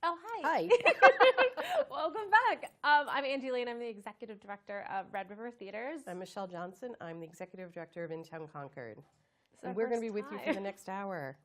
Oh, hi. Hi. Welcome back. I'm Angie Lane. I'm the Executive Director of Red River Theaters. I'm Michelle Johnson. I'm the Executive Director of Intown Concord. It's And our we're going to first be with you for the next hour.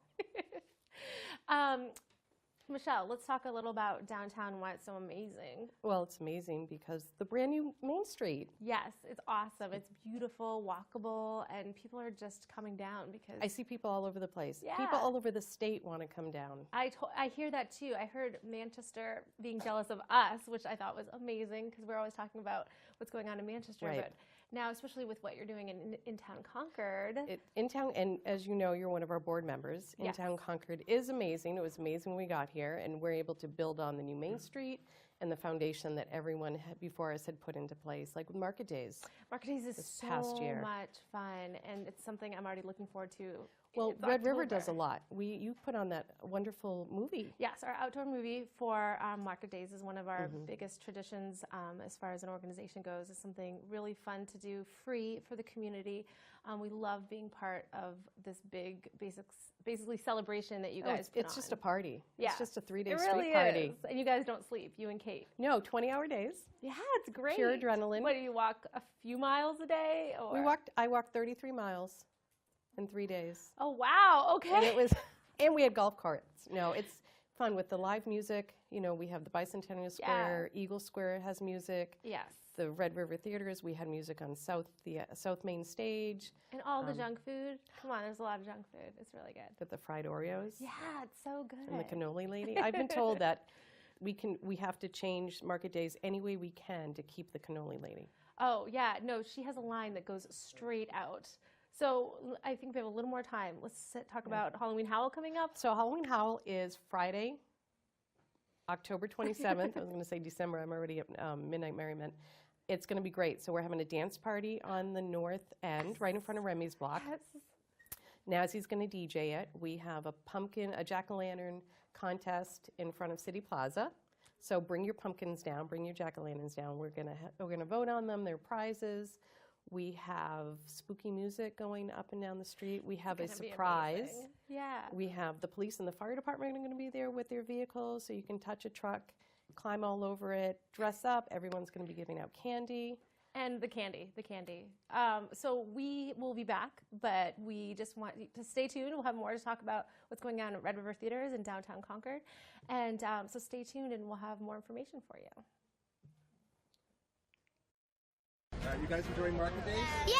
Michelle, let's talk a little about downtown and why it's so amazing. Well, it's amazing because the brand new Main Street. Yes, it's awesome. It's beautiful, walkable, and people are just coming down because... I see people all over the place. Yeah. People all over the state want to come down. I hear that too. I heard Manchester being jealous of us, which I thought was amazing because we're always talking about what's going on in Manchester. Right. But now, especially with what you're doing in Intown Concord. Intown, and as you know, you're one of our board members. Yes. Intown Concord is amazing. It was amazing when we got here, and we're able to build on the new Main Street and the foundation that everyone before us had put into place, like with Market Days. Market Days is so much fun, and it's something I'm already looking forward to. Well, Red River does a lot. You put on that wonderful movie. Yes, our outdoor movie for Market Days is one of our biggest traditions as far as an organization goes. It's something really fun to do, free for the community. We love being part of this big, basically celebration that you guys put on. It's just a party. Yeah. It's just a 3-day It really street party. is. And you guys don't sleep, you and Kate. No, 20-hour days. Yeah, it's great. Pure adrenaline. What, do you walk a few miles a day? Or? I walked 33 miles in 3 days. Oh, wow, okay. And we had golf carts. No, it's fun with the live music. You know, we have the Bicentennial Square, Eagle Square has music. Yes. The Red River Theaters, we had music on the South Main Stage. And all the junk food. Come on, there's a lot of junk food. It's really good. With the fried Oreos. Yeah, it's so good. And the cannoli lady. I've been told that we have to change Market Days any way we can to keep the cannoli lady. Oh, yeah. No, she has a line that goes straight out. So I think we have a little more time. Let's talk about Halloween Howl coming up. So Halloween Howl is Friday, October 27th. I was going to say December. I'm already at Midnight Merriment. It's going to be great. So we're having a dance party on the north end, right in front of Remy's block. Yes. Nazzie's going to DJ it. We have a jack-o'-lantern contest in front of City Plaza. So bring your pumpkins down, bring your jack-o'-lanterns down. We're going to vote on them. There are prizes. We have spooky music going up and down the street. We have a surprise. Yeah. We have the police and the fire department are going to be there with their vehicles, so you can touch a truck, climb all over it, dress up. Everyone's going to be giving out candy. And the candy. So we will be back, but we just want you to stay tuned. We'll have more to talk about what's going on at Red River Theaters in downtown Concord. And so stay tuned and we'll have more information for you. You guys enjoying Market Days? Yeah!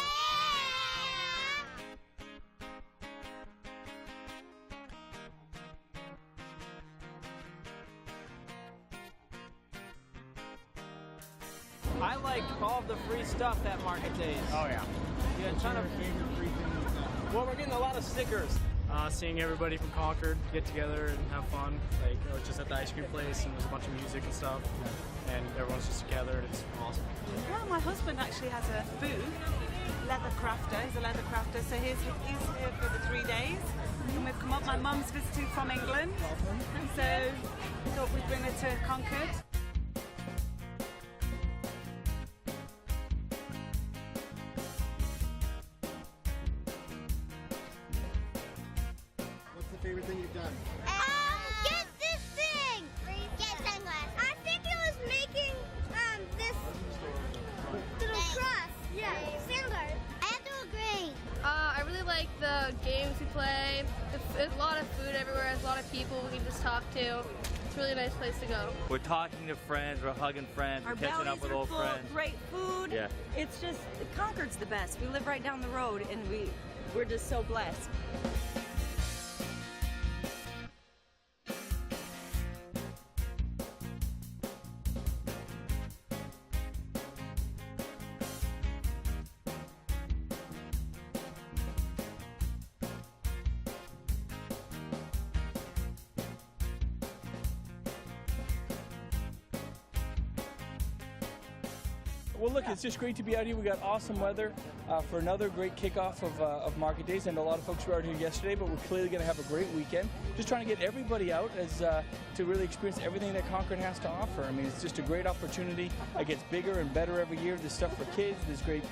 I like all of the free stuff at Market Days. Oh yeah. Yeah, a ton of favorite free things. Well, we're getting a lot of stickers. Seeing everybody from Concord get together and have fun. Like, I was just at the ice cream place and there's a bunch of music and stuff. And everyone's just together and it's awesome. Well, my husband actually has a booth, leather crafter. He's a leather crafter, so he's here for the 3 days. And we've come up. My mum's visiting from England, so we thought we'd bring her to Concord. What's the favorite thing you've done? Get this thing! Get sunglasses. I think it was making this little cross. Yeah, sandals. I have to agree. I really like the games we play. There's a lot of food everywhere. There's a lot of people we can just talk to. It's a really nice place to go. We're talking to friends. We're hugging friends. We're catching up with old friends. Great food. Yeah. It's just, Concord's the best. We live right down the road, and we're just so blessed. Well, look, it's just great to be out here. We got awesome weather for another great kickoff of Market Days. And a lot of folks were out here yesterday, but we're clearly going to have a great weekend. Just trying to get everybody out to really experience everything that Concord has to offer. I mean, it's just a great opportunity. It gets bigger and better every year. There's stuff for kids. There's great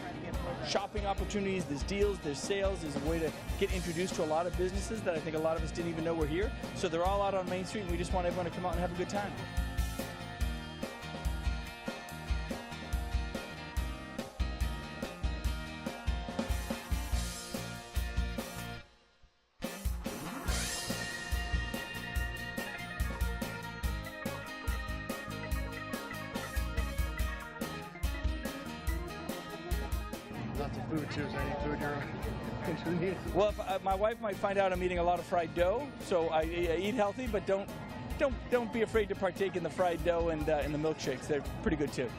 shopping opportunities, there's deals, there's sales, there's a way to get introduced to a lot of businesses that I think a lot of us didn't even know were here. So they're all out on Main Street, and we just want everyone to come out and have a good time. Lots of food too. Is there any food you're interested in? Well, if, my wife might find out I'm eating a lot of fried dough, so I eat healthy, but don't be afraid to partake in the fried dough and in the milkshakes. They're pretty good too.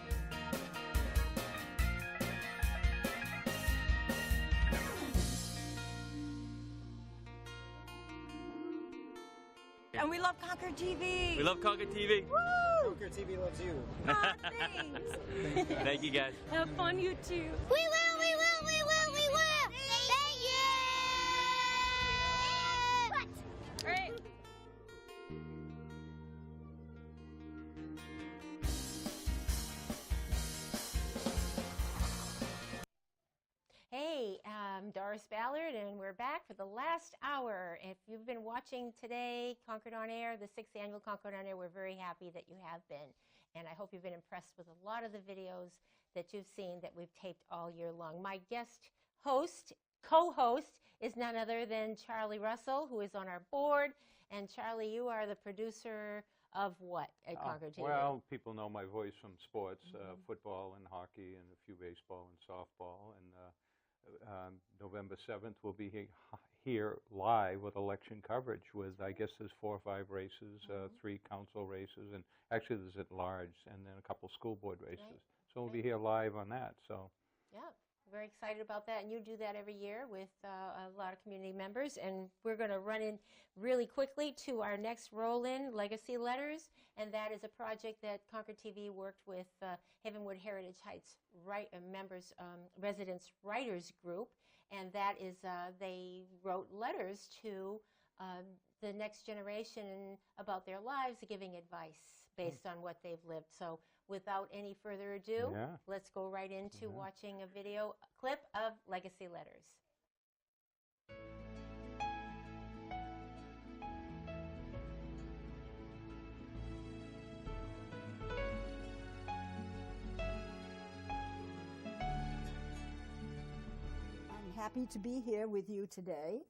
And we love ConcordTV. We love ConcordTV. Woo! ConcordTV loves you. Oh, thanks. Thank you, guys. Have fun, you too. We will, we will, we will, we will. Thank you. What? Great. Hey, I'm Doris Ballard, and we're back for the last hour. If you've been watching today, Concord on Air, the 6th annual Concord on Air, we're very happy that you have been. And I hope you've been impressed with a lot of the videos that you've seen that we've taped all year long. My guest host, co-host, is none other than Charlie Russell, who is on our board. And Charlie, you are the producer of what at Concord TV? Well, people know my voice from sports, football and hockey and a few baseball and softball. And November 7th, we'll be here live with election coverage with, I guess there's 4 or 5 races, 3 council races, and actually there's at large, and then a couple school board races. Right. So we'll be here live on that. So. Yeah. Very excited about that, and you do that every year with a lot of community members. And we're going to run in really quickly to our next roll-in, Legacy Letters, and that is a project that Concord TV worked with Havenwood Heritage Heights residents writers group, and that is they wrote letters to the next generation about their lives, giving advice based on what they've lived. So without any further ado, let's go right into watching a video clip of Legacy Letters. I'm happy to be here with you today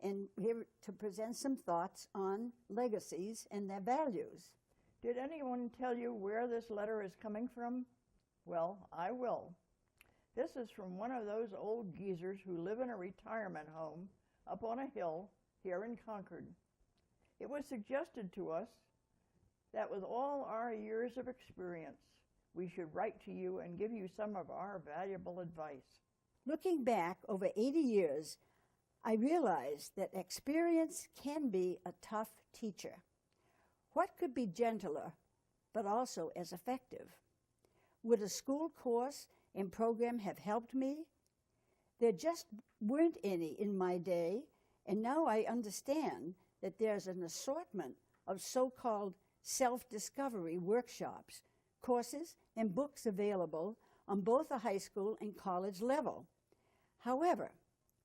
and here to present some thoughts on legacies and their values. Did anyone tell you where this letter is coming from? Well, I will. This is from one of those old geezers who live in a retirement home up on a hill here in Concord. It was suggested to us that with all our years of experience, we should write to you and give you some of our valuable advice. Looking back over 80 years, I realized that experience can be a tough teacher. What could be gentler, but also as effective? Would a school course and program have helped me? There just weren't any in my day, and now I understand that there's an assortment of so-called self-discovery workshops, courses, and books available on both the high school and college level. However,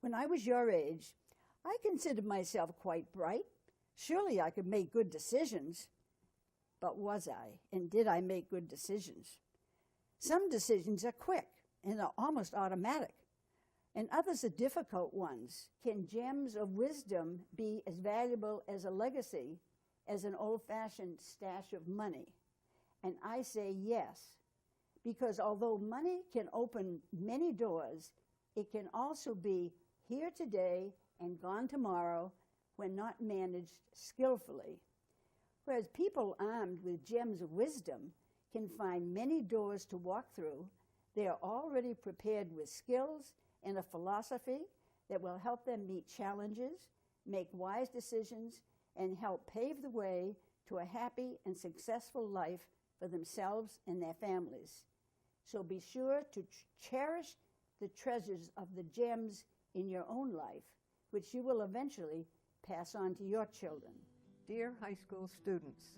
when I was your age, I considered myself quite bright. Surely I could make good decisions. But was I? And did I make good decisions? Some decisions are quick and are almost automatic, and others are difficult ones. Can gems of wisdom be as valuable as a legacy as an old-fashioned stash of money? And I say yes, because although money can open many doors, it can also be here today and gone tomorrow when not managed skillfully. Whereas people armed with gems of wisdom can find many doors to walk through, they are already prepared with skills and a philosophy that will help them meet challenges, make wise decisions, and help pave the way to a happy and successful life for themselves and their families. So be sure to cherish the treasures of the gems in your own life, which you will eventually pass on to your children. Dear high school students,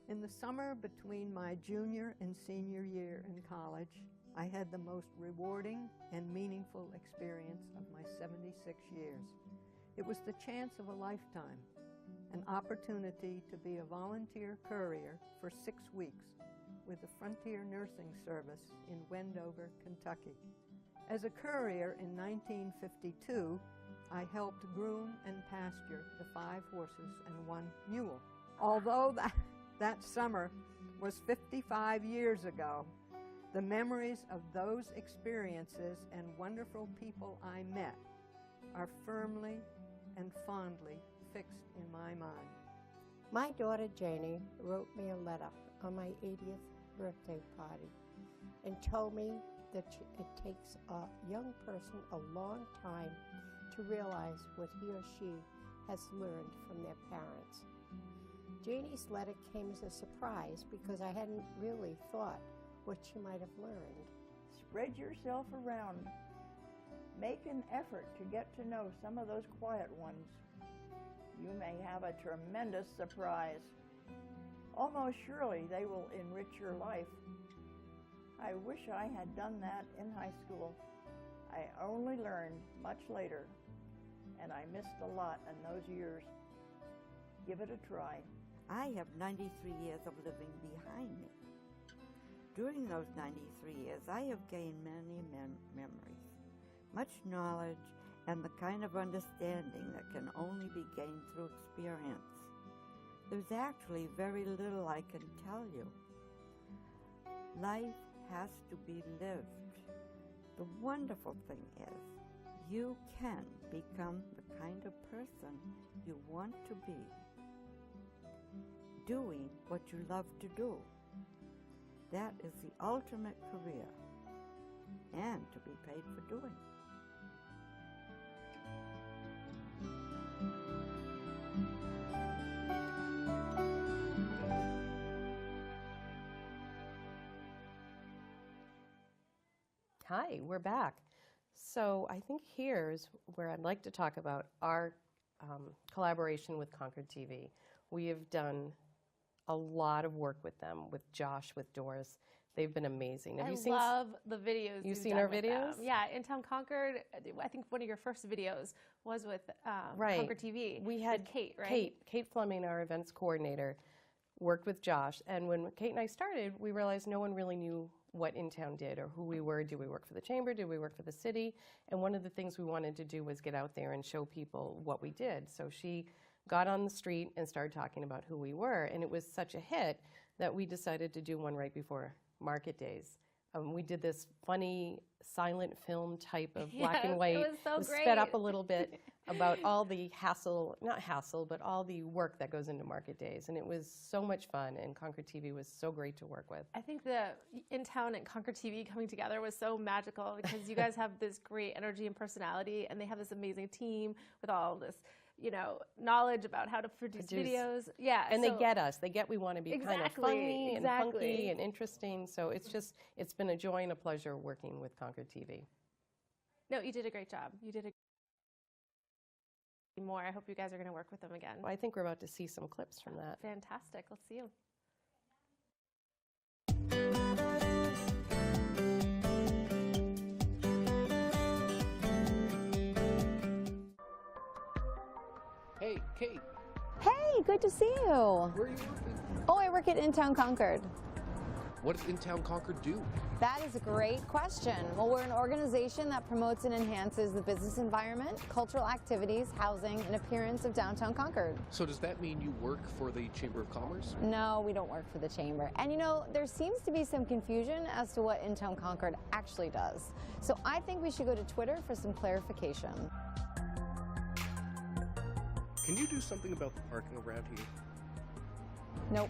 in the summer between my junior and senior year in college, I had the most rewarding and meaningful experience of my 76 years. It was the chance of a lifetime, an opportunity to be a volunteer courier for 6 weeks with the Frontier Nursing Service in Wendover, Kentucky. As a courier in 1952, I helped groom and pasture the 5 horses and 1 mule. Although that summer was 55 years ago, the memories of those experiences and wonderful people I met are firmly and fondly fixed in my mind. My daughter Janie wrote me a letter on my 80th birthday party and told me that it takes a young person a long time to realize what he or she has learned from their parents. Janie's letter came as a surprise because I hadn't really thought what she might have learned. Spread yourself around. Make an effort to get to know some of those quiet ones. You may have a tremendous surprise. Almost surely they will enrich your life. I wish I had done that in high school. I only learned much later, and I missed a lot in those years. Give it a try. I have 93 years of living behind me. During those 93 years, I have gained many memories, much knowledge, and the kind of understanding that can only be gained through experience. There's actually very little I can tell you. Life has to be lived. The wonderful thing is, you can become the kind of person you want to be, doing what you love to do. That is the ultimate career, and to be paid for doing it. Hi, we're back. So I think here's where I'd like to talk about our collaboration with Concord TV. We have done a lot of work with them, with Josh, with Doris. They've been amazing. Have you seen? I love the videos. You've seen our videos? Yeah, Intown Concord. I think one of your first videos was with Concord TV. We had Kate, right? Kate Fleming, our events coordinator, worked with Josh. And when Kate and I started, we realized no one really knew what Intown did or who we were. Did we work for the chamber? Did we work for the city? And one of the things we wanted to do was get out there and show people what we did. So she got on the street and started talking about who we were. And it was such a hit that we decided to do one right before Market Days. We did this funny silent film type of black and white. It was so great. Sped up a little bit about all the not hassle, but all the work that goes into Market Days. And it was so much fun, and Concord TV was so great to work with. I think the Intown and Concord TV coming together was so magical because you guys have this great energy and personality, and they have this amazing team with all this, knowledge about how to produce videos. Yeah. And they get us. They get we want to be kind of funny and funky and interesting. So it's been a joy and a pleasure working with Concord TV. No, you did a great job. You did more. I hope you guys are going to work with them again. Well, I think we're about to see some clips from that. Fantastic. Let's see you. Hey, Kate. Hey, good to see you. Where are you working? Oh, I work at Intown Concord. What does Intown Concord do? That is a great question. Well, we're an organization that promotes and enhances the business environment, cultural activities, housing, and appearance of downtown Concord. So does that mean you work for the Chamber of Commerce? No, we don't work for the Chamber. And there seems to be some confusion as to what Intown Concord actually does. So I think we should go to Twitter for some clarification. Can you do something about the parking around here? Nope.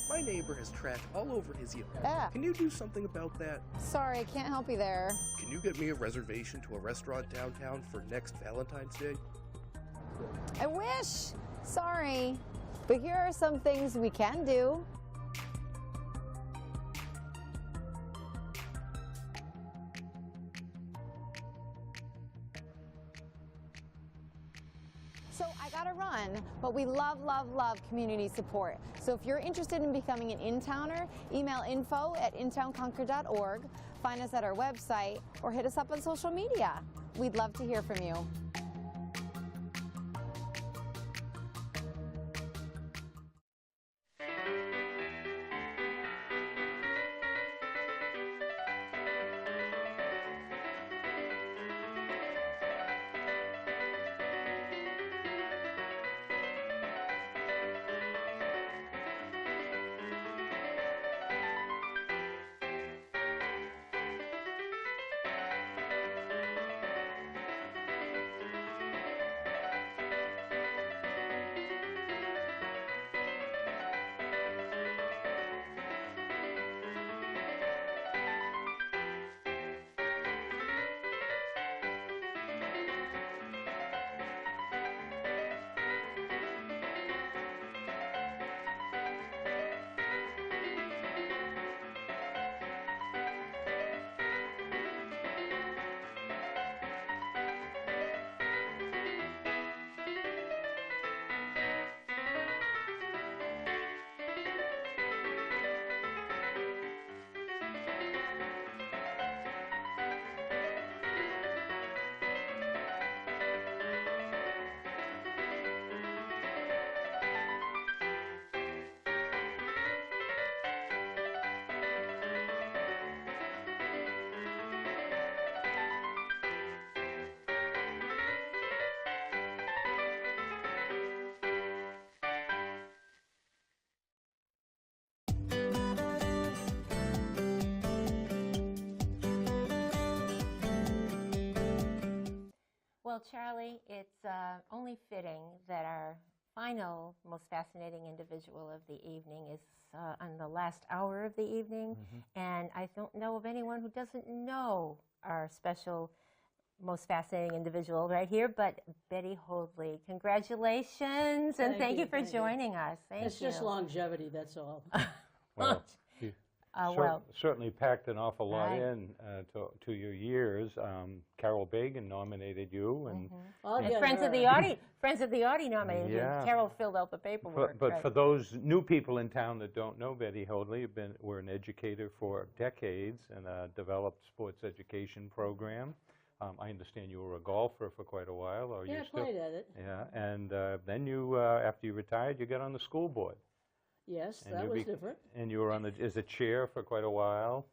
My neighbor has trash all over his yard. Yeah. Can you do something about that? Sorry, I can't help you there. Can you get me a reservation to a restaurant downtown for next Valentine's Day? I wish. Sorry. But here are some things we can do. So I got a run, but we love, love, love community support. So if you're interested in becoming an Intowner, email info@intownconcord.org, find us at our website, or hit us up on social media. We'd love to hear from you. Well, Charlie, it's only fitting that our final, most fascinating individual of the evening is on the last hour of the evening. And I don't know of anyone who doesn't know our special, most fascinating individual right here, but Betty Hoadley. Congratulations, and thank you for joining us. Thank you. It's just longevity, that's all. Well, you certainly packed an awful lot in to your years. Carol Bagan nominated you, and Friends of the Audi nominated you. Carol filled out the paperwork. But for those new people in town that don't know Betty Hoadley, we're an educator for decades and developed sports education program. I understand you were a golfer for quite a while, or Yeah, you I still? played at it. Yeah, and then you, after you retired, you got on the school board. Yes, And that you was different. And you were on as a chair for quite a while,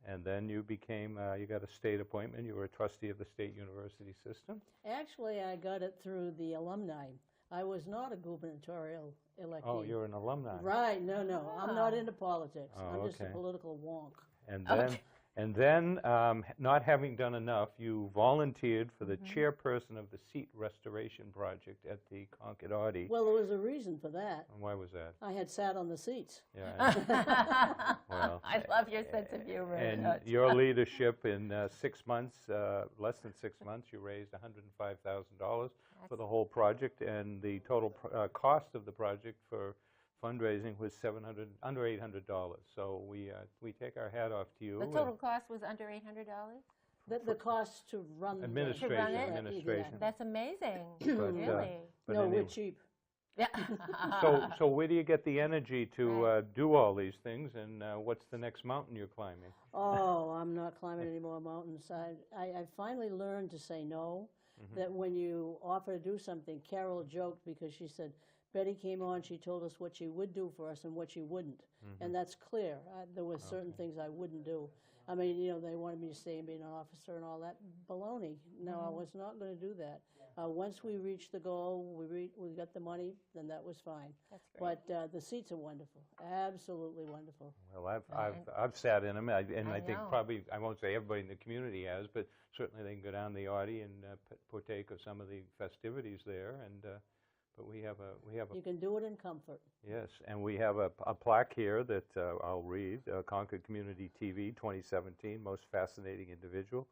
and then you became, you got a state appointment. You were a trustee of the state university system. Actually, I got it through the alumni. I was not a gubernatorial electee. Oh, you're an alumni. Right, no. I'm not into politics. Oh, I'm just a okay. political wonk. And then, not having done enough, you volunteered for the chairperson of the seat restoration project at the Concord Audi. Well, there was a reason for that. And why was that? I had sat on the seats. Yeah. Well, I love your sense of humor. and your leadership in 6 months, less than 6 months, you raised $105,000 for the whole project, and the total cost of the project for fundraising was under $800. So we take our hat off to you. The total cost was under $800? The cost to run administration. That's amazing. But, really? No, we're cheap. Yeah. So where do you get the energy to do all these things, and what's the next mountain you're climbing? Oh, I'm not climbing any more mountains. I finally learned to say no, that when you offer to do something, Carol joked because she said, Betty came on, she told us what she would do for us and what she wouldn't. And that's clear. There were certain things I wouldn't do. I mean, they wanted me to stay and be an officer and all that baloney. No, I was not going to do that. Once we reached the goal, we got the money, then that was fine. That's great. But the seats are wonderful, absolutely wonderful. Well, I've sat in them, and I think probably, I won't say everybody in the community has, but certainly they can go down the Audi and partake of some of the festivities there. And but we have a. You can do it in comfort. Yes, and we have a plaque here that I'll read. Concord Community TV 2017, most fascinating individual.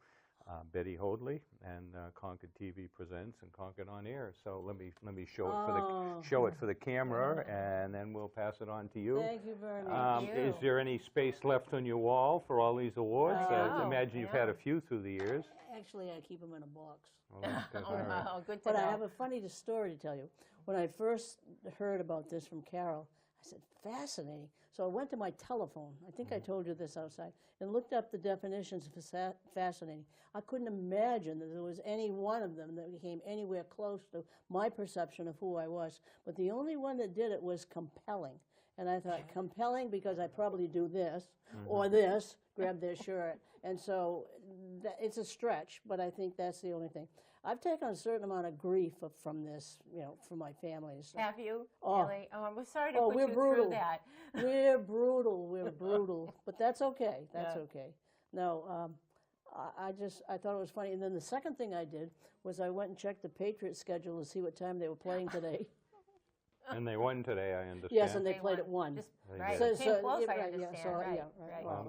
Betty Hoadley, and Concord TV presents and Concord on Air. So let me show it for the camera, and then we'll pass it on to you. Thank you very much. Is there any space left on your wall for all these awards? I imagine you've had a few through the years. Actually, I keep them in a box. Oh, that's good. All right. Good to But know. I have a funny story to tell you. When I first heard about this from Carol, I said, fascinating. So I went to my telephone, I think I told you this outside, and looked up the definitions for fascinating. I couldn't imagine that there was any one of them that came anywhere close to my perception of who I was. But the only one that did it was compelling. And I thought, compelling because I probably do this or this, grab their shirt. And so it's a stretch, but I think that's the only thing. I've taken a certain amount of grief from this, from my family. So. Have you? Oh. Really? Oh, I'm sorry to put you brutal. through that. We're brutal. But that's okay. That's okay. No, I thought it was funny. And then the second thing I did was I went and checked the Patriots schedule to see what time they were playing today. And they won today, I understand. Yes, and they played at 1. Right. So, Came close, I understand. Right. Well,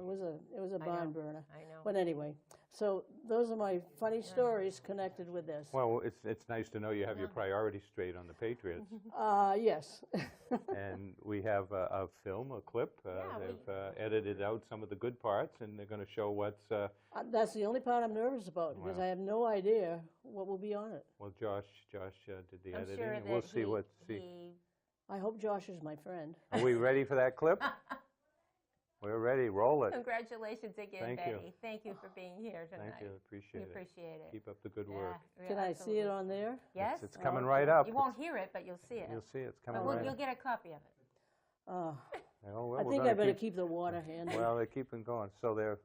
it was a barn burner. I know. But anyway, so those are my funny stories connected with this. Well, it's nice to know you have your priorities straight on the Patriots. Yes. And we have a film, a clip. They've edited out some of the good parts, and they're going to show what's... That's the only part I'm nervous about, because I have no idea what will be on it. Well, Josh did the editing, sure and we'll that see I hope Josh is my friend. Are we ready for that clip? We're ready. Roll it. Congratulations again, Thank Betty. You. Thank you for being here tonight. Thank you. Appreciate it. Appreciate it. Keep up the good work. Can I see it on there? Yes. It's coming right up. You won't hear it, but you'll see it. You'll see it. It's coming but right you'll up. get a copy of it. Well, I think I better keep the water handy. Well, they're keeping going. So they're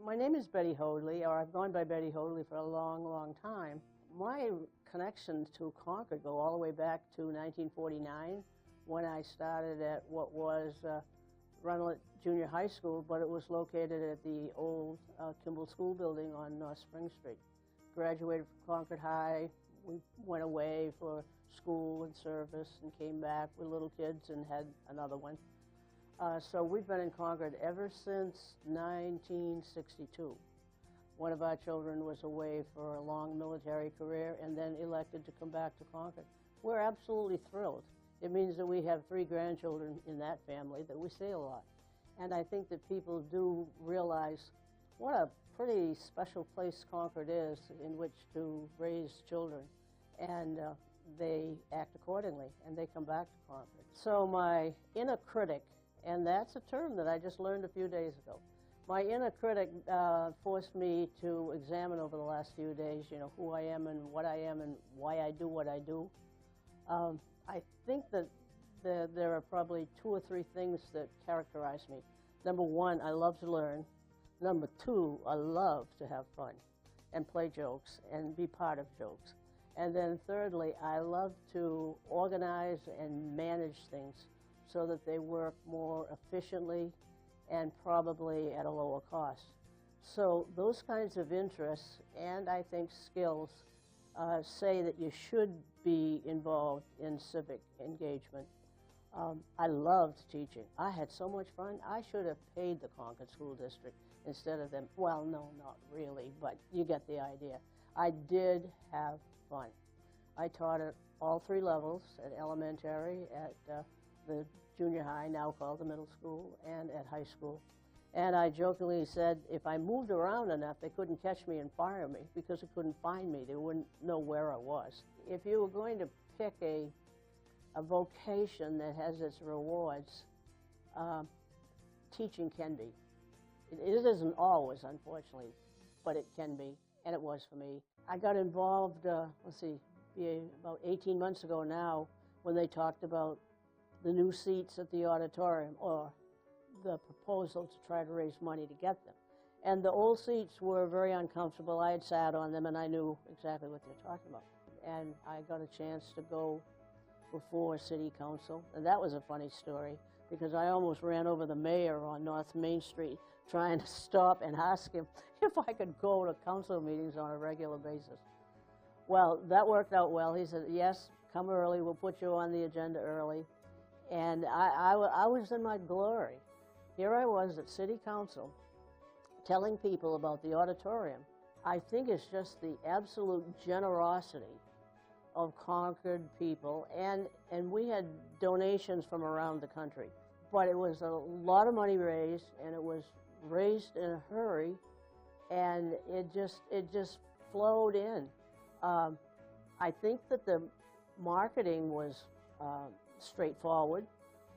My name is Betty Hoadley, or I've gone by Betty Hoadley for a long, long time. My connections to Concord go all the way back to 1949, when I started at what was Runlet Junior High School, but it was located at the old Kimball School building on North Spring Street. Graduated from Concord High. We went away for school and service and came back with little kids and had another one. So we've been in Concord ever since 1962. One of our children was away for a long military career and then elected to come back to Concord. We're absolutely thrilled. It means that we have 3 grandchildren in that family that we see a lot. And I think that people do realize what a pretty special place Concord is in which to raise children. And they act accordingly, and they come back to Concord. So my inner critic, and that's a term that I just learned a few days ago. My inner critic forced me to examine over the last few days, who I am and why I do what I do. I think that there are probably 2 or 3 things that characterize me. Number 1, I love to learn. Number 2, I love to have fun and play jokes and be part of jokes. And then thirdly, I love to organize and manage things so that they work more efficiently and probably at a lower cost. So those kinds of interests and I think skills say that you should be involved in civic engagement. I loved teaching. I had so much fun. I should have paid the Concord School District instead of them. Well, no, not really, but you get the idea. I did have fun. I taught at all 3 levels, at elementary, at the junior high, now called the middle school, and at high school. And I jokingly said if I moved around enough, they couldn't catch me and fire me because they couldn't find me. They wouldn't know where I was. If you were going to pick a vocation that has its rewards, teaching can be. It isn't always, unfortunately, but it can be, and it was for me. I got involved, about 18 months ago now, when they talked about the new seats at the auditorium, or the proposal to try to raise money to get them. And the old seats were very uncomfortable. I had sat on them, and I knew exactly what they were talking about. And I got a chance to go before City Council, and that was a funny story, because I almost ran over the mayor on North Main Street trying to stop and ask him if I could go to council meetings on a regular basis. Well, that worked out well. He said, yes, come early, we'll put you on the agenda early. And I was in my glory. Here I was at City Council telling people about the auditorium. I think it's just the absolute generosity of Concord people, and we had donations from around the country. But it was a lot of money raised, and it was raised in a hurry, and it just flowed in. I think that the marketing was straightforward.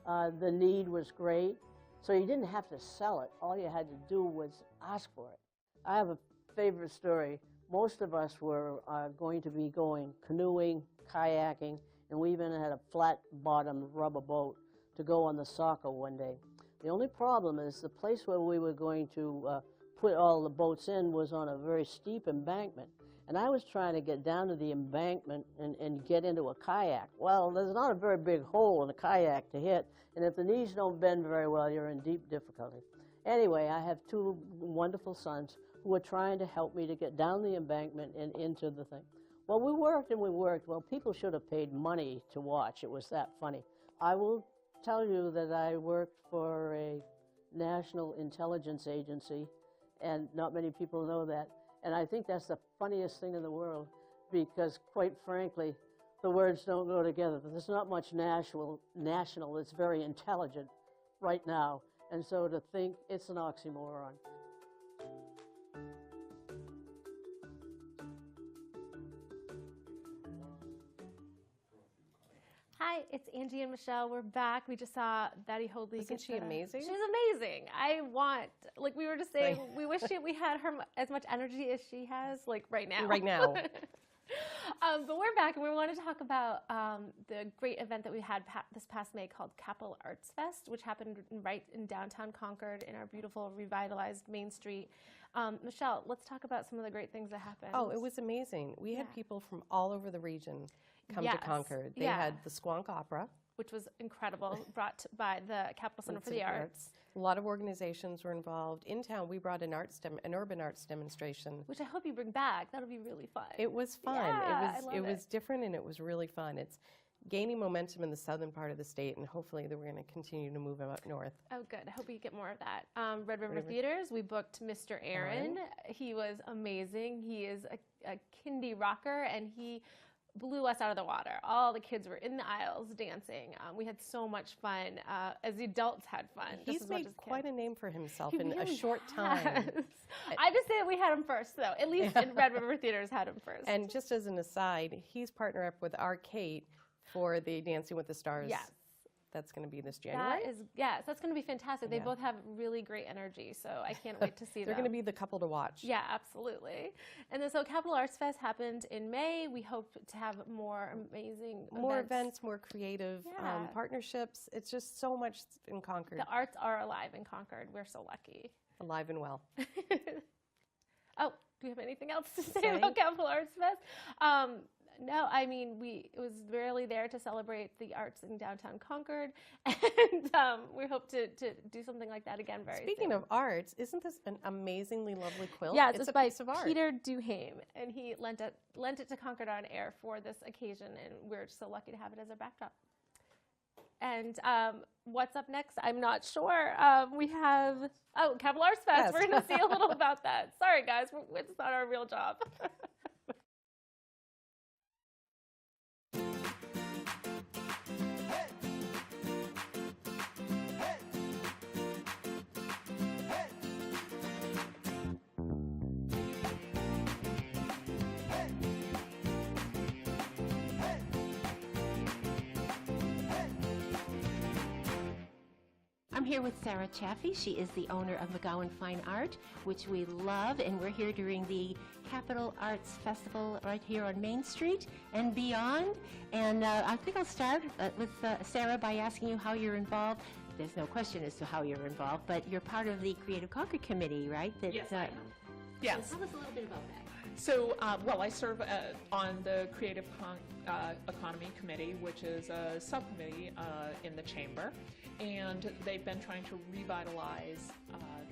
The need was great, so you didn't have to sell it. All you had to do was ask for it. I have a favorite story. Most of us were going to be going canoeing, kayaking, and we even had a flat-bottomed rubber boat to go on the Saco one day. The only problem is the place where we were going to put all the boats in was on a very steep embankment. And I was trying to get down to the embankment and get into a kayak. Well, there's not a very big hole in a kayak to hit, and if the knees don't bend very well, you're in deep difficulty. Anyway, I have two wonderful sons who were trying to help me to get down the embankment and into the thing. Well, we worked and we worked. Well, people should have paid money to watch. It was that funny. I will tell you that I worked for a national intelligence agency, and not many people know that. And I think that's the funniest thing in the world, because quite frankly, the words don't go together. There's not much national that's very intelligent right now. And so to think it's an oxymoron. Hi, it's Angie and Michelle. We're back. We just saw Betty Hoadley. Isn't she amazing? She's amazing. Like we were just saying, we wish we had her as much energy as she has, like right now. Right now. But we're back, and we want to talk about the great event that we had this past May called Capital Arts Fest, which happened right in downtown Concord in our beautiful revitalized Main Street. Michelle, let's talk about some of the great things that happened. Oh, it was amazing. We had people from all over the region come to Concord. They had the Squonk Opera, which was incredible, brought by the Capital Center for the Arts. A lot of organizations were involved. In town, we brought an urban arts demonstration, which I hope you bring back. That'll be really fun. It was fun. Yeah, it was different, and it was really fun. It's gaining momentum in the southern part of the state, and hopefully we're going to continue to move up north. Oh, good. I hope we get more of that. Red River Theaters, we booked Mr. Aaron. He was amazing. He is a kindy rocker, and he blew us out of the water. All the kids were in the aisles dancing. We had so much fun. As the adults had fun. He's made quite a name for himself in a short time. I just say that we had him first, though. At least in Red River Theaters had him first. And just as an aside, he's partnered up with our Kate for the Dancing with the Stars. Yes. That's going to be this January. Yes, that's going to be fantastic. They both have really great energy, so I can't wait to see them. They're going to be the couple to watch. Yeah, absolutely. And then so Capital Arts Fest happened in May. We hope to have more amazing events, more creative partnerships. It's just so much in Concord. The arts are alive in Concord. We're so lucky. Alive and well. Oh, do you have anything else to say about Capital Arts Fest? No, I mean, it was really there to celebrate the arts in downtown Concord, and we hope to do something like that again very soon. Speaking of arts, isn't this an amazingly lovely quilt? Yeah, it's a by piece of art. Peter Duhame, and he lent it to ConcordOnAir for this occasion, and we're so lucky to have it as our backdrop. And what's up next? I'm not sure. We have, Capital Arts Fest. Yes. We're going to see a little about that. Sorry, guys. It's not our real job. I'm here with Sarah Chaffee. She is the owner of McGowan Fine Art, which we love, and we're here during the Capital Arts Festival right here on Main Street and beyond. And I think I'll start with Sarah by asking you how you're involved. There's no question as to how you're involved, but you're part of the Creative Concord Committee, right? Yes, I am. Yes. So tell us a little bit about that. So, well, I serve on the Creative Economy Committee, which is a subcommittee in the Chamber, and they've been trying to revitalize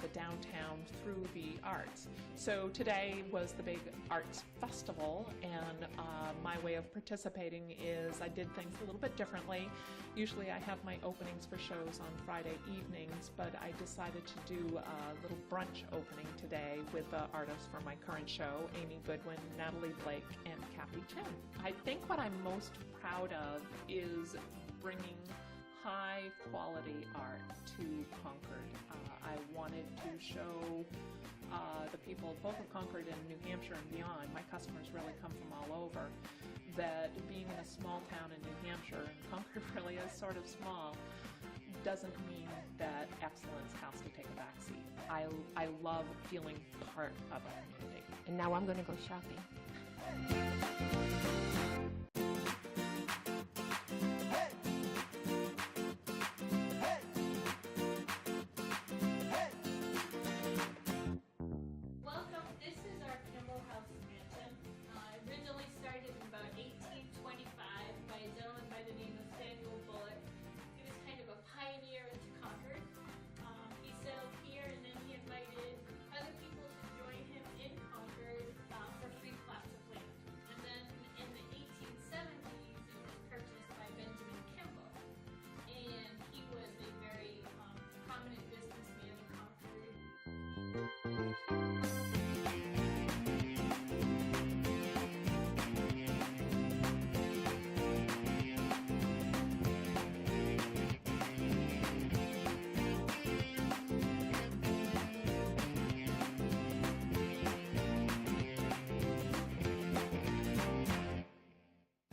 the downtown through the arts. So today was the big arts festival, and my way of participating is I did things a little bit differently. Usually I have my openings for shows on Friday evenings, but I decided to do a little brunch opening today with the artists from my current show, Amy Goodwin, Natalie Blake, and Kathy Chin. I think what I'm most proud of is bringing high quality art to Concord. I wanted to show the people both of Concord and New Hampshire and beyond, my customers really come from all over, that being in a small town in New Hampshire, and Concord really is sort of small, doesn't mean that excellence has to take a backseat. I love feeling part of a community. And now I'm going to go shopping.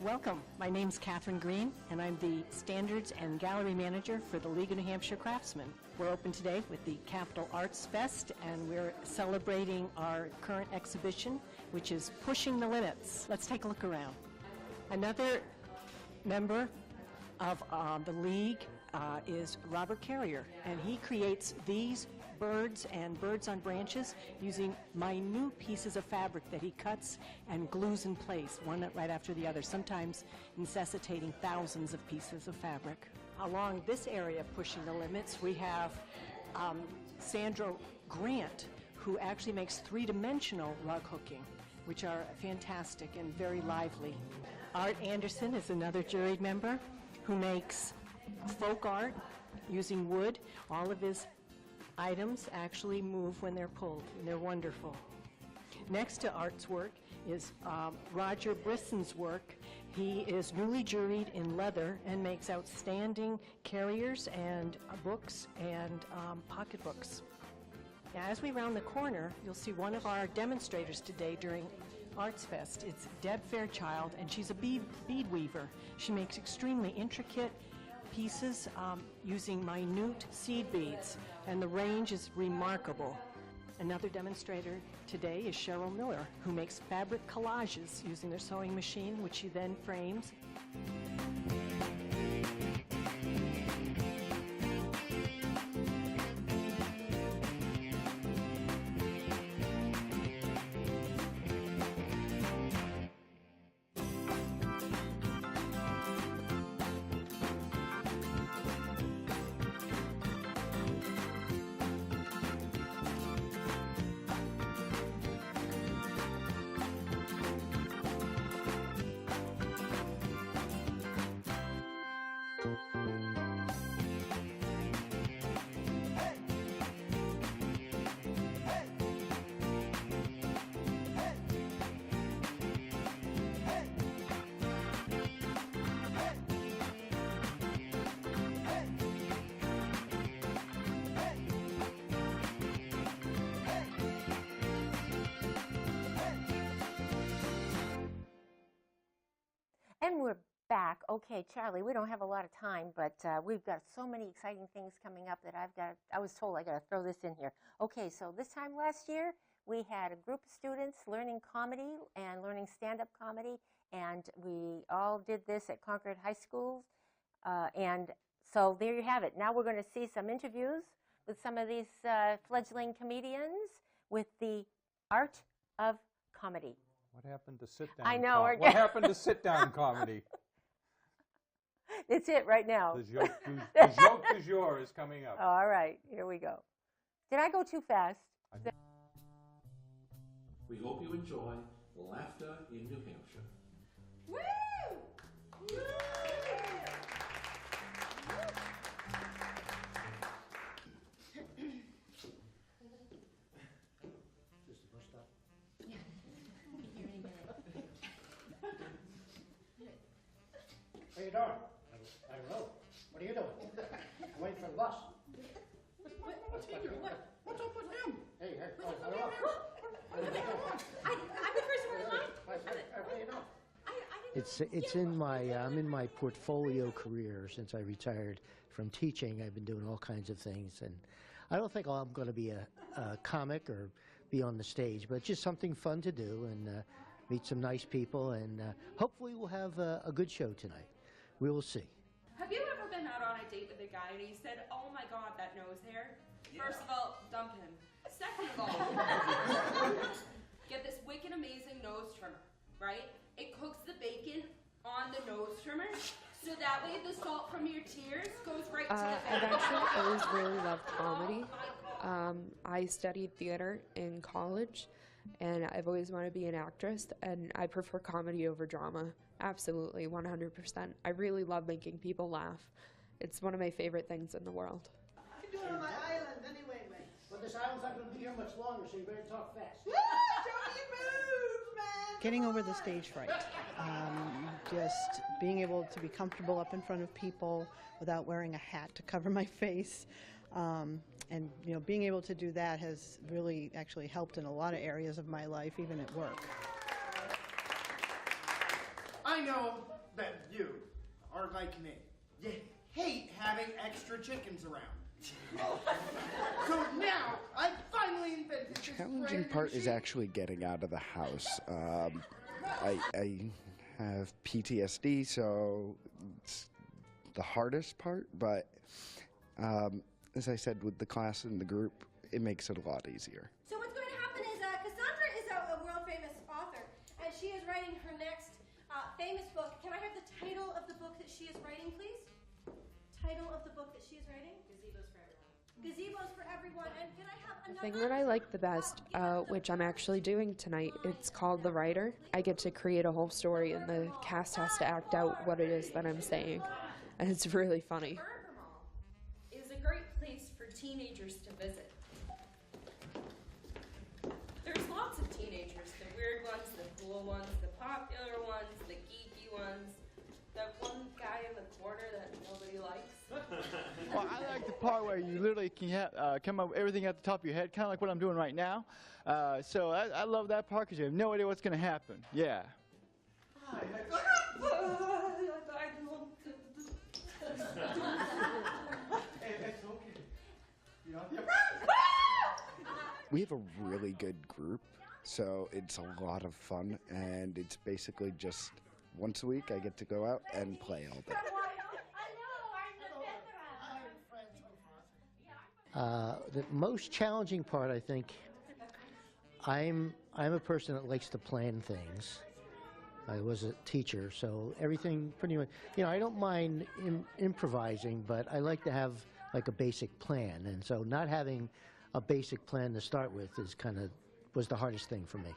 Welcome. My name's Catherine Green, and I'm the Standards and Gallery Manager for the League of New Hampshire Craftsmen. We're open today with the Capital Arts Fest, and we're celebrating our current exhibition, which is Pushing the Limits. Let's take a look around. Another member of the League is Robert Carrier, and he creates these birds and birds on branches using minute pieces of fabric that he cuts and glues in place, one right after the other, sometimes necessitating thousands of pieces of fabric. Along this area of Pushing the Limits, we have Sandra Grant, who actually makes three-dimensional rug hooking, which are fantastic and very lively. Art Anderson is another juried member who makes folk art using wood. All of his items actually move when they're pulled, and they're wonderful. Next to Art's work is Roger Brisson's work. He is newly juried in leather and makes outstanding carriers and books and pocketbooks. Now, as we round the corner, you'll see one of our demonstrators today during Arts Fest. It's Deb Fairchild, and she's a bead weaver. She makes extremely intricate pieces using minute seed beads, and the range is remarkable. Another demonstrator today is Cheryl Miller, who makes fabric collages using their sewing machine, which she then frames. And we're back. Okay, Charlie, we don't have a lot of time, but we've got so many exciting things coming up that I was told I got to throw this in here. Okay, so this time last year, we had a group of students learning comedy and learning stand-up comedy, and we all did this at Concord High School. And so there you have it. Now we're going to see some interviews with some of these fledgling comedians with the art of comedy. What happened to sit-down? I know. What happened to sit-down comedy? It's it right now. The joke du jour is coming up. All right, here we go. Did I go too fast? We hope you enjoy Laughter in New Hampshire. Woo! What are you doing? I don't know. What are you doing? I'm waiting for the bus. What's up with him? Hey, I don't know. I'm the person in line. What do you know? It's in my I'm in my portfolio career since I retired from teaching. I've been doing all kinds of things, and I don't think I'm going to be a comic or be on the stage, but just something fun to do and meet some nice people, and hopefully we'll have a good show tonight. We will see. Have you ever been out on a date with a guy and he said, "Oh my God, that nose hair"? Yeah. First of all, dump him. Second of all, get this wicked amazing nose trimmer, right? It cooks the bacon on the nose trimmer, so that way the salt from your tears goes right to the I've actually always really loved comedy. I studied theater in college, and I've always wanted to be an actress, and I prefer comedy over drama. Absolutely, 100%. I really love making people laugh. It's one of my favorite things in the world. What are you doing on my island anyway, man? Well, this island's not going to be here much longer, so you better talk fast. Woo! Show me your moves, man! Getting over the stage fright. Just being able to be comfortable up in front of people without wearing a hat to cover my face. And being able to do that has really actually helped in a lot of areas of my life, even at work. I know that you are like me. You hate having extra chickens around. So now I finally invented The challenging part is actually getting out of the house. I have PTSD, so it's the hardest part, but as I said, with the class and the group, it makes it a lot easier. So what's going to happen is Cassandra is a world-famous author, and she is writing her next famous book. Can I have the title of the book that she is writing, please? Title of the book that she is writing? Gazebos for Everyone. Gazebos for Everyone. And can I have The another? thing that I like the best, which I'm actually doing tonight, it's called The Writer. I get to create a whole story, and the cast has to act out what it is that I'm saying, and it's really funny. Is a great place for teenagers to visit. There's lots of teenagers, the weird ones, the cool ones, the popular ones, the geeky ones, that one guy in the corner that nobody likes. Well, I like the part where you literally can come up with everything at the top of your head, kind of like what I'm doing right now. So I love that part because you have no idea what's going to happen. Yeah. We have a really good group, so it's a lot of fun, and it's basically just once a week I get to go out and play all day. The most challenging part, I think, I'm a person that likes to plan things. I was a teacher, so everything pretty much, I don't mind improvising, but I like to have like a basic plan, and so not having a basic plan to start with was the hardest thing for me.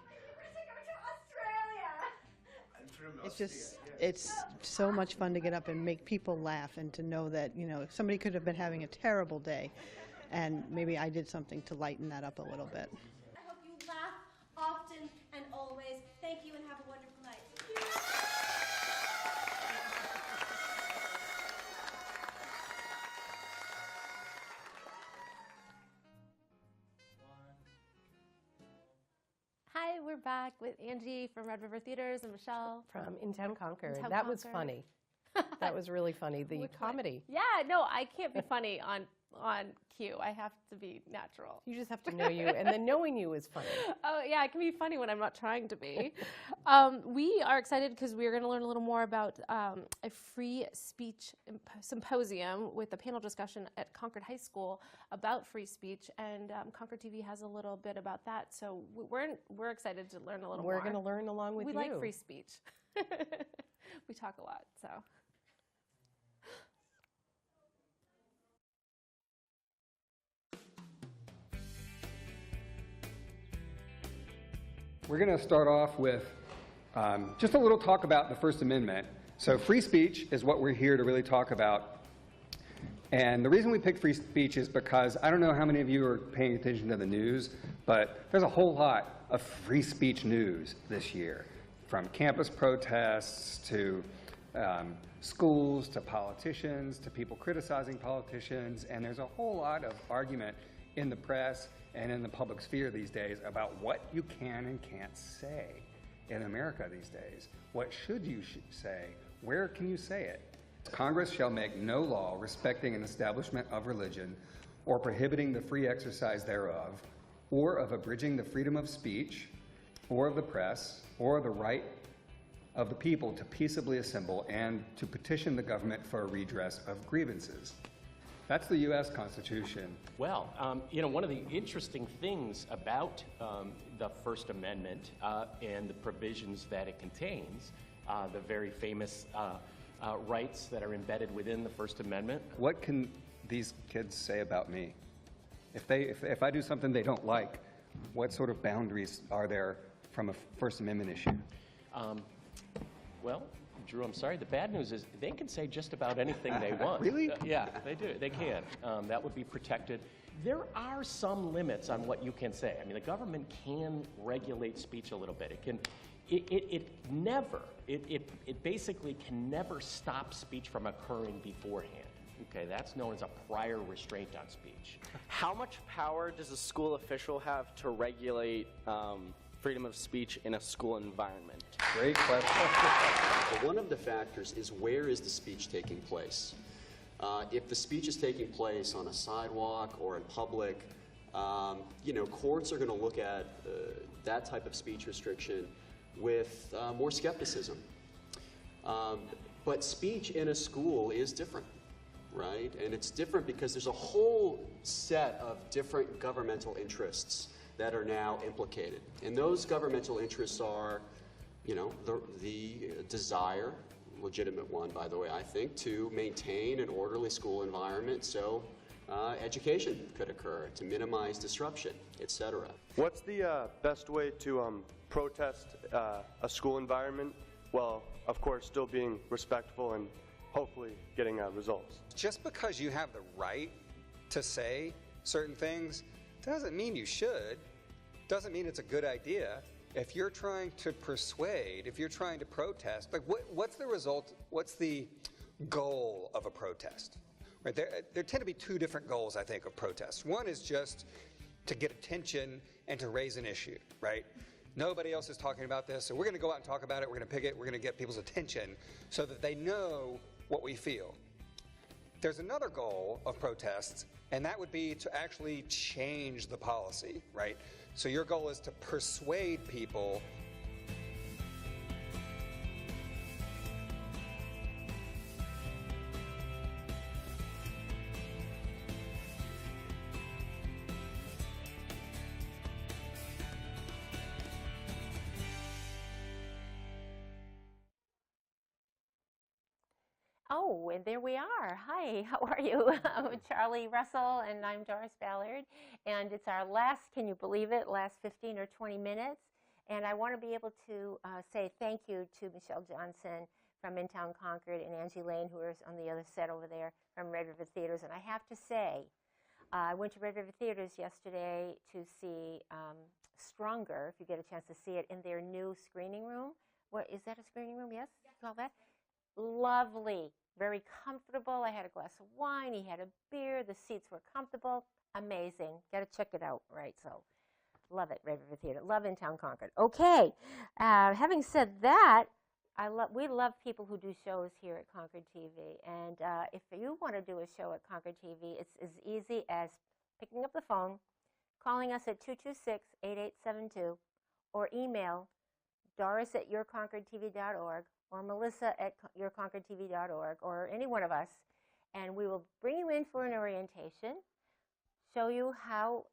It's so much fun to get up and make people laugh, and to know that, somebody could have been having a terrible day, and maybe I did something to lighten that up a little bit. I hope you laugh often and always. Thank you and have a wonderful night. Hi, we're back with Angie from Red River Theaters and Michelle From Intown, Concord. Intown, That was Concord. funny. That was really funny, the comedy. Yeah, no, I can't be funny on cue. I have to be natural. You just have to know you, and then knowing you is funny. Oh, yeah, I can be funny when I'm not trying to be. We are excited because we're going to learn a little more about a free speech symposium with a panel discussion at Concord High School about free speech, and ConcordTV has a little bit about that, so we're excited to learn a little more. We're going to learn along with you. We like free speech. We talk a lot, so. We're going to start off with just a little talk about the First Amendment. So free speech is what we're here to really talk about. And the reason we picked free speech is because I don't know how many of you are paying attention to the news, but there's a whole lot of free speech news this year, from campus protests to schools to politicians to people criticizing politicians. And there's a whole lot of argument in the press and in the public sphere these days about what you can and can't say in America these days. What should you say? Where can you say it? Congress shall make no law respecting an establishment of religion or prohibiting the free exercise thereof, or of abridging the freedom of speech, or of the press, or the right of the people to peaceably assemble and to petition the government for a redress of grievances. That's the U.S. Constitution. Well, one of the interesting things about the First Amendment and the provisions that it contains, the very famous rights that are embedded within the First Amendment. What can these kids say about me? If I do something they don't like, what sort of boundaries are there from a First Amendment issue? Well, Drew, I'm sorry. The bad news is they can say just about anything they want. Really? Yeah, they do. They can. That would be protected. There are some limits on what you can say. I mean, the government can regulate speech a little bit. It can. It basically can never stop speech from occurring beforehand. Okay, that's known as a prior restraint on speech. How much power does a school official have to regulate freedom of speech in a school environment? Great question. One of the factors is where is the speech taking place? If the speech is taking place on a sidewalk or in public, courts are going to look at that type of speech restriction with more skepticism. But speech in a school is different, right? And it's different because there's a whole set of different governmental interests that are now implicated. And those governmental interests are, the desire, legitimate one, by the way, I think, to maintain an orderly school environment so education could occur, to minimize disruption, etc. What's the best way to protest a school environment? Well, of course, still being respectful and hopefully getting results. Just because you have the right to say certain things doesn't mean you should, doesn't mean it's a good idea. If you're trying to persuade, if you're trying to protest, like what's the result, what's the goal of a protest? Right? There tend to be two different goals, I think, of protests. One is just to get attention and to raise an issue, right? Nobody else is talking about this, so we're going to go out and talk about it, we're going to pick it, we're going to get people's attention so that they know what we feel. There's another goal of protests, and that would be to actually change the policy, right? So your goal is to persuade people. Oh, and there we are. Hi, how are you? I'm Charlie Russell, and I'm Doris Ballard. And it's our last, can you believe it, last 15 or 20 minutes. And I want to be able to say thank you to Michelle Johnson from Intown, Concord, and Angie Lane, who is on the other set over there from Red River Theaters. And I have to say, I went to Red River Theaters yesterday to see Stronger, if you get a chance to see it, in their new screening room. What, is that a screening room? Yes? You call that? Lovely. Very comfortable. I had a glass of wine. He had a beer. The seats were comfortable. Amazing. Got to check it out. Right. So love it, Red River Theater. Love Intown, Concord. Okay. Having said that, We love people who do shows here at Concord TV. And if you want to do a show at Concord TV, it's as easy as picking up the phone, calling us at 226-8872, or email doris@yourconcordtv.org or melissa@yourconcordtv.org, or any one of us, and we will bring you in for an orientation, show you how,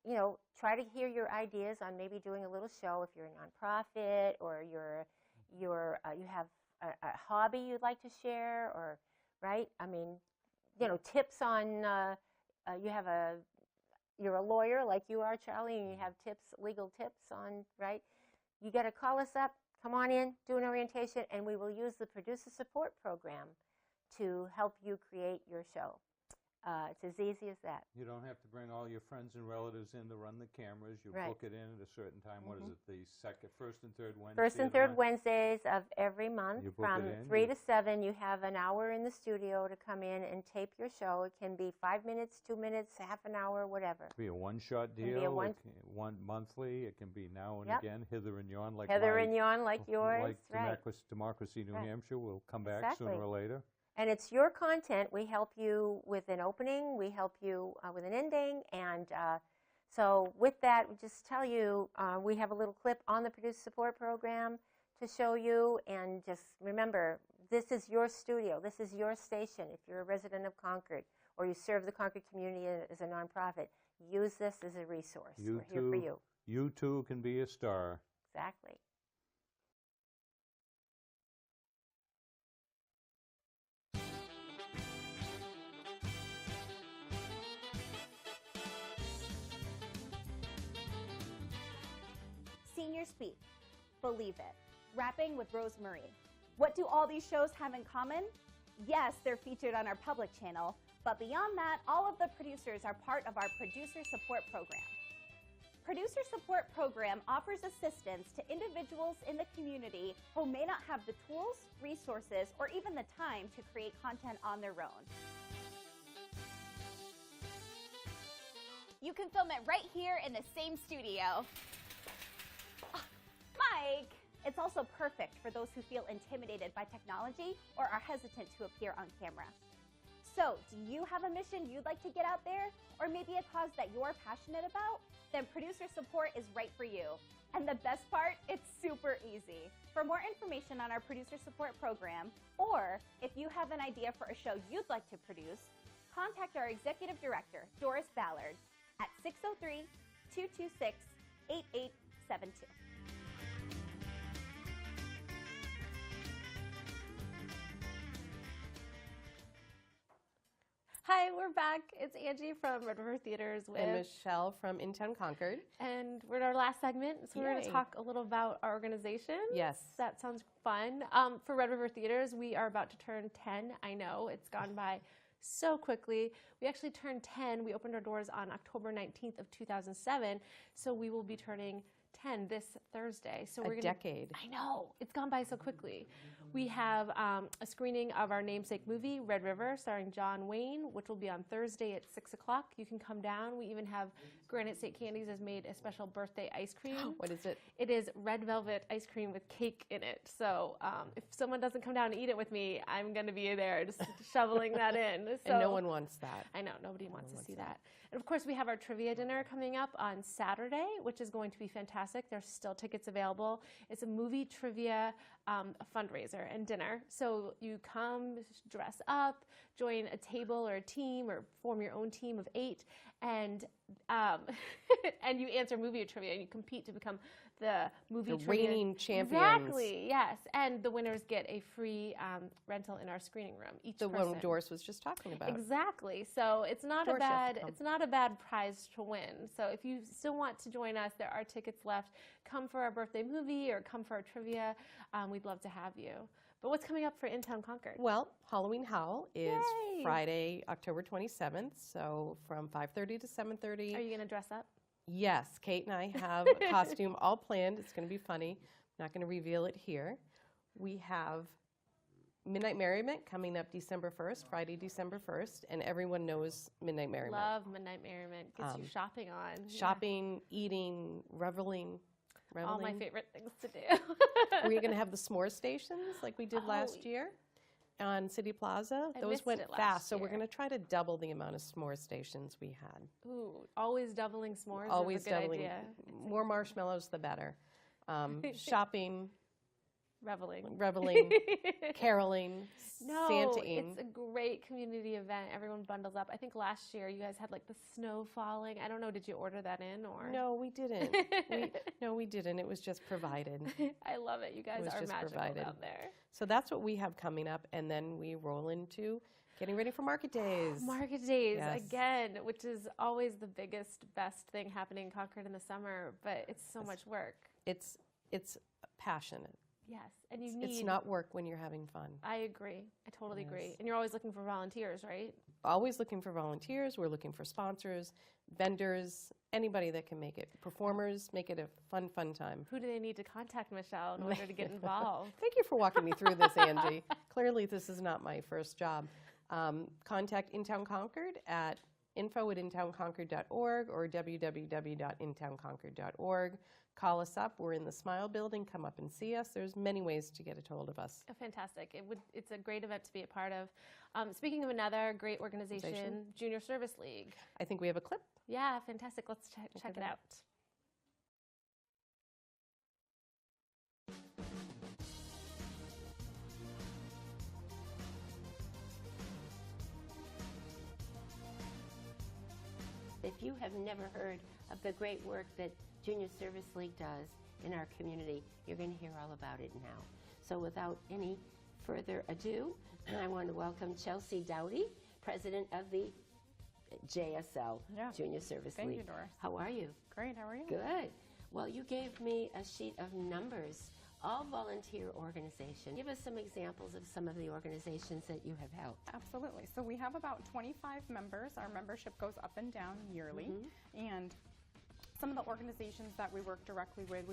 try to hear your ideas on maybe doing a little show if you're a nonprofit, or you have a hobby you'd like to share, or, right? I mean, tips on, you're a lawyer like you are, Charlie, and you have legal tips on, right? You got to call us up, come on in, do an orientation, and we will use the producer support program to help you create your show. It's as easy as that. You don't have to bring all your friends and relatives in to run the cameras. You book it in at a certain time. What is it, the first and third Wednesday? First and third Wednesdays of every month from 3 to 7. You have an hour in the studio to come in and tape your show. It can be 5 minutes, 2 minutes, half an hour, whatever. It can be a one-shot deal. It can be one monthly. It can be now and again, hither and yon, like yours, like Democracy New Hampshire will come back sooner or later. And it's your content. We help you with an opening. We help you with an ending. And so with that, we just tell you, we have a little clip on the producer support program to show you. And just remember, this is your studio. This is your station. If you're a resident of Concord or you serve the Concord community as a nonprofit, use this as a resource. We're here for you. You too can be a star. Exactly. Senior Speak, Believe It, Rapping with Rosemarie. What do all these shows have in common? Yes, they're featured on our public channel, but beyond that, all of the producers are part of our Producer Support Program. Producer Support Program offers assistance to individuals in the community who may not have the tools, resources, or even the time to create content on their own. You can film it right here in the same studio. Mike! It's also perfect for those who feel intimidated by technology or are hesitant to appear on camera. So, do you have a mission you'd like to get out there? Or maybe a cause that you're passionate about? Then Producer Support is right for you. And the best part, it's super easy. For more information on our Producer Support Program, or if you have an idea for a show you'd like to produce, contact our Executive Director, Doris Ballard, at 603-226-8872. Hi, we're back. It's Angie from Red River Theaters with... And Michelle from Intown, Concord. And we're in our last segment, so we're going to talk a little about our organization. Yes. That sounds fun. For Red River Theaters, we are about to turn 10. I know, it's gone by so quickly. We actually turned 10. We opened our doors on October 19th of 2007, so we will be turning 10 this Thursday. So we're decade. I know, it's gone by so quickly. We have a screening of our namesake movie, Red River, starring John Wayne, which will be on Thursday at 6 o'clock. You can come down. We even have Granite State Candies has made a special birthday ice cream. What is it? It is red velvet ice cream with cake in it. So if someone doesn't come down and eat it with me, I'm going to be there just shoveling that in. So, and no one wants that. I know, nobody wants to see that. And of course, we have our trivia dinner coming up on Saturday, which is going to be fantastic. There's still tickets available. It's a movie trivia fundraiser and dinner. So you come, dress up, join a table or a team, or form your own team of 8, and and you answer movie trivia, and you compete to become the movie trivia reigning champions. Exactly, yes. And the winners get a free rental in our screening room. Each person. One Doris was just talking about. Exactly. So it's not a bad prize to win. So if you still want to join us, there are tickets left. Come for our birthday movie or come for our trivia. We'd love to have you. But what's coming up for Intown Concord? Well, Halloween Howl is Friday, October 27th, so from 5:30 to 7:30. Are you going to dress up? Yes, Kate and I have a costume all planned. It's going to be funny. I'm not going to reveal it here. We have Midnight Merriment coming up December 1st, Friday, December 1st, and everyone knows Midnight Merriment. Love Midnight Merriment. Gets you shopping on. Shopping, eating, reveling. All my Reveling. favorite things to do. We're going to have the s'more stations like we did last year on City Plaza. I Those missed went it last fast, so we're year. going to try to double the amount of s'more stations we had. Ooh, always doubling s'mores Always is a good doubling. idea. More marshmallows, the better. Shopping, Reveling. caroling, No, Santaing. it's a great community event. Everyone bundles up. I think last year you guys had like the snow falling. I don't know, did you order that in or? No, we didn't. We didn't. It was just provided. I love it. You guys It was are just magical provided. down there. So that's what we have coming up, and then we roll into getting ready for market days. Market days Yes. again, which is always the biggest, best thing happening in Concord in the summer, but it's so much work. It's passionate. Yes, and you need. It's not work when you're having fun. I agree. I totally agree. Yes. And you're always looking for volunteers, right? Always looking for volunteers. We're looking for sponsors, vendors, anybody that can make it. Performers, make it a fun time. Who do they need to contact, Michelle, in order to get involved? Thank you for walking me through this, Angie. Clearly, this is not my first job. Contact Intown Concord at info@intownconcord.org or www.intownconcord.org. Call us up. We're in the Smile Building. Come up and see us. There's many ways to get a hold of us. Fantastic. It's a great event to be a part of. Speaking of another great organization, Junior Service League. I think we have a clip. Yeah, fantastic. Let's check it out. If you have never heard of the great work that Junior Service League does in our community, you're going to hear all about it now. So without any further ado, I want to welcome Chelsea Dowdy, president of the JSL, Junior Service League. Thank you, Doris. How are you? Great, how are you? Good. Well, you gave me a sheet of numbers, all volunteer organizations. Give us some examples of some of the organizations that you have helped. Absolutely. So we have about 25 members. Our membership goes up and down yearly. And some of the organizations that we work directly with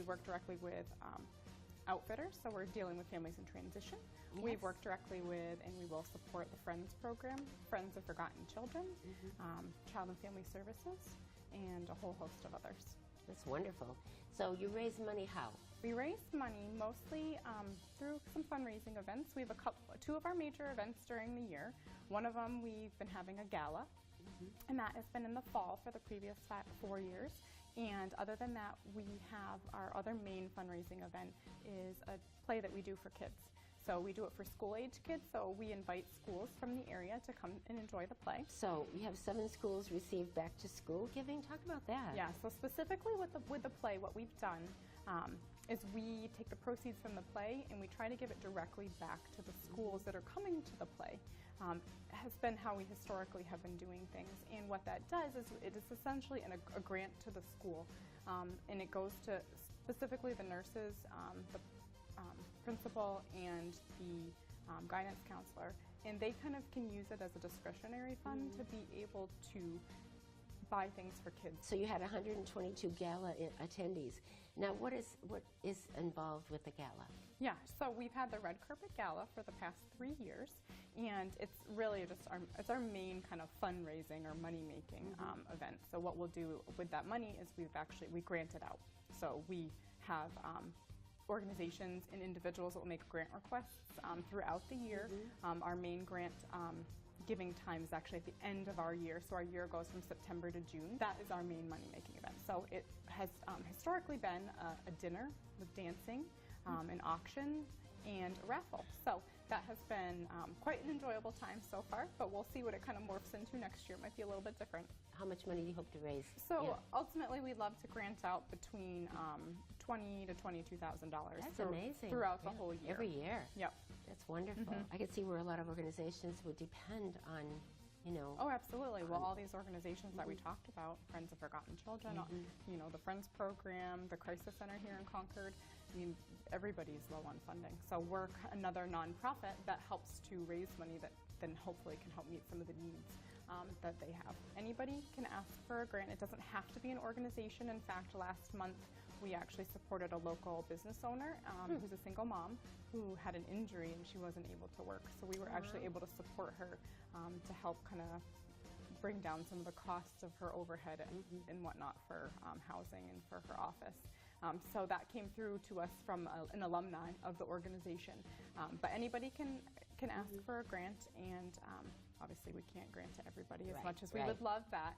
outfitters, so we're dealing with families in transition. We work directly with and we will support the Friends program, Friends of Forgotten Children, Child and Family Services, and a whole host of others. That's wonderful. So you raise money how? We raise money mostly through some fundraising events. We have two of our major events during the year. One of them we've been having a gala, and that has been in the fall for the previous 4 years. And other than that, we have our other main fundraising event is a play that we do for kids. So we do it for school-age kids, so we invite schools from the area to come and enjoy the play. So you have 7 schools receive back-to-school giving. Talk about that. Yeah, so specifically with the play, what we've done is we take the proceeds from the play and we try to give it directly back to the schools that are coming to the play. Has been how we historically have been doing things, and what that does is it is essentially a grant to the school, and it goes to specifically the nurses, the principal, and the guidance counselor, and they kind of can use it as a discretionary fund to be able to buy things for kids. So you had 122 gala attendees. Now, what is involved with the gala? Yeah, so we've had the red carpet gala for the past 3 years, and it's really just our main kind of fundraising or money making event. So what we'll do with that money is we grant it out. So we have organizations and individuals that will make grant requests throughout the year. Our main grant giving time is actually at the end of our year, so our year goes from September to June. That is our main money-making event. So it has historically been a dinner with dancing, an auction, and a raffle. So that has been quite an enjoyable time so far, but we'll see what it kind of morphs into next year. It might be a little bit different. How much money do you hope to raise? So ultimately, we'd love to grant out between $20,000 to $22,000. That's amazing. Throughout the whole year. Every year. Yep. That's wonderful. I could see where a lot of organizations would depend on, Oh, absolutely. Well, all these organizations that we talked about, Friends of Forgotten Children, the Friends program, the Crisis Center here in Concord, I mean, everybody's low on funding. So we're another nonprofit that helps to raise money that then hopefully can help meet some of the needs that they have. Anybody can ask for a grant. It doesn't have to be an organization. In fact, last month we actually supported a local business owner who's a single mom who had an injury and she wasn't able to work. So we were actually able to support her to help kind of bring down some of the costs of her overhead and whatnot for housing and for her office. So that came through to us from an alumni of the organization. But anybody can ask for a grant, and obviously we can't grant to everybody as much as we would love that.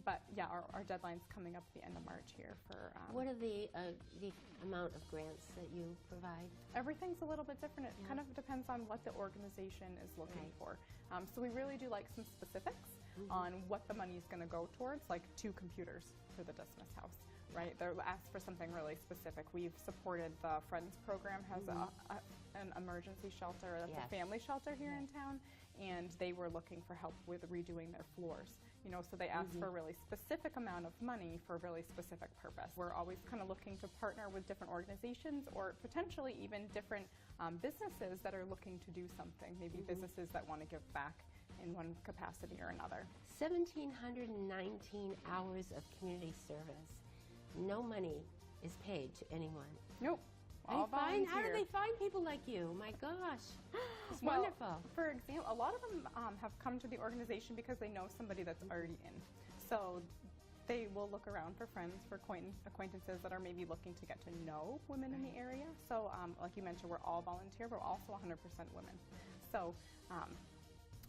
But yeah, our deadline's coming up at the end of March here for. What are the amount of grants that you provide? Everything's a little bit different. It kind of depends on what the organization is looking for. So we really do like some specifics on what the money is going to go towards, like 2 computers for the Dismiss House, right? They're asked for something really specific. We've supported the Friends program, has an emergency shelter, that's a family shelter here in town, and they were looking for help with redoing their floors. You know, so they asked for a really specific amount of money for a really specific purpose. We're always kind of looking to partner with different organizations or potentially even different businesses that are looking to do something, maybe businesses that want to give back in one capacity or another. 1,719 hours of community service. No money is paid to anyone. Nope. How do they find people like you? My gosh, it's wonderful. For example, a lot of them have come to the organization because they know somebody that's already in. So they will look around for friends, for acquaintances that are maybe looking to get to know women in the area. So like you mentioned, we're all volunteer, but we're also 100% women. So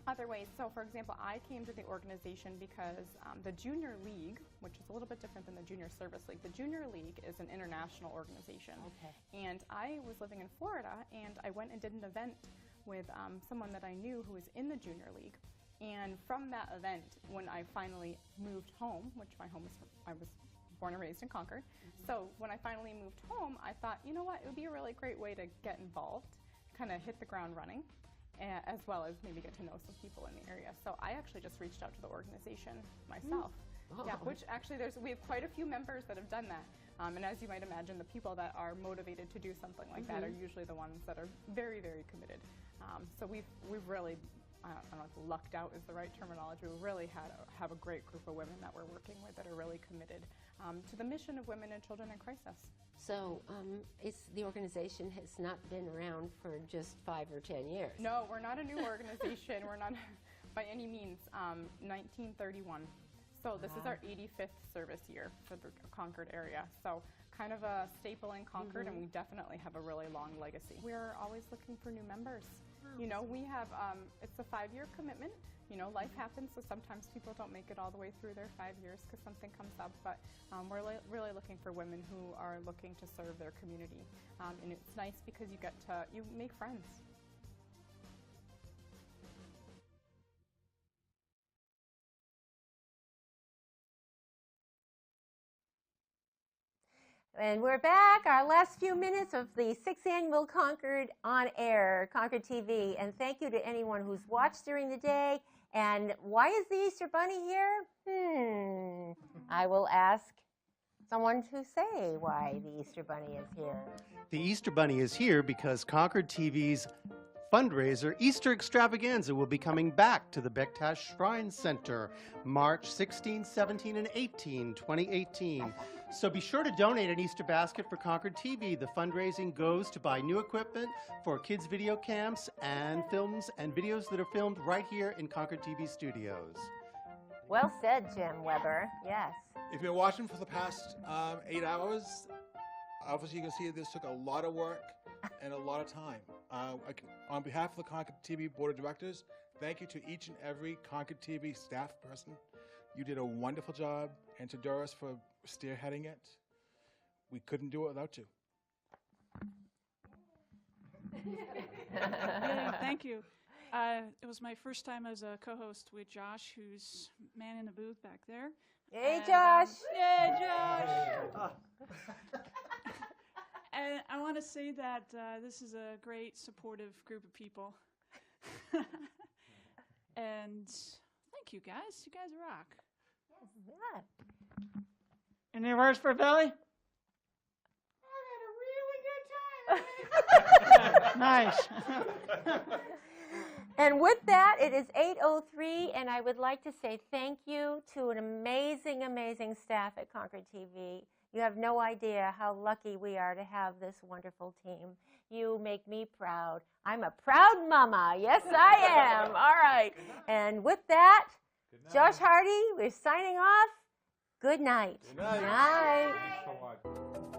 other ways, so for example, I came to the organization because the Junior League, which is a little bit different than the Junior Service League, the Junior League is an international organization. And I was living in Florida, and I went and did an event with someone that I knew who was in the Junior League. And from that event, when I finally moved home, which my home is, I was born and raised in Concord, so when I finally moved home, I thought, you know what, it would be a really great way to get involved, kind of hit the ground running, as well as maybe get to know some people in the area. So I actually just reached out to the organization myself. Yeah, which actually we have quite a few members that have done that. And as you might imagine, the people that are motivated to do something like that are usually the ones that are very, very committed. So we've really, I don't know if lucked out is the right terminology, we really have a great group of women that we're working with that are really committed to the mission of women and children in crisis. So the organization has not been around for just 5 or 10 years. No, we're not a new organization. We're not by any means. 1931. So this is our 85th service year for the Concord area. So kind of a staple in Concord, and we definitely have a really long legacy. We're always looking for new members. You know, we have, it's a 5-year commitment. You know, life happens, so sometimes people don't make it all the way through their 5 years because something comes up, but we're really looking for women who are looking to serve their community. And it's nice because you make friends. And we're back, our last few minutes of the 6th annual Concord On Air, Concord TV. And thank you to anyone who's watched during the day. And why is the Easter Bunny here? I will ask someone to say why the Easter Bunny is here. The Easter Bunny is here because Concord TV's fundraiser, Easter Extravaganza, will be coming back to the Bektash Shrine Center March 16, 17, and 18, 2018. So be sure to donate an Easter basket for Concord TV. The fundraising goes to buy new equipment for kids' video camps and films and videos that are filmed right here in Concord TV studios. Well said, Jim Weber. Yes. If you're watching for the past 8 hours, obviously you can see this took a lot of work and a lot of time. On behalf of the Concord TV Board of Directors, thank you to each and every Concord TV staff person. You did a wonderful job, and to Doris for spearheading it. We couldn't do it without you. Thank you. It was my first time as a co-host with Josh, who's man in the booth back there. Hey, Josh. Hey, Josh. And I want to say that this is a great, supportive group of people. And thank you, guys. You guys rock. Yeah. Any words for Billy? Nice. And with that, it is 8:03, and I would like to say thank you to an amazing, amazing staff at Concord TV. You have no idea how lucky we are to have this wonderful team. You make me proud. I'm a proud mama. Yes, I am. All right. And with that, Josh Hardy, we're signing off. Good night. Good night. Night. Thanks for watching.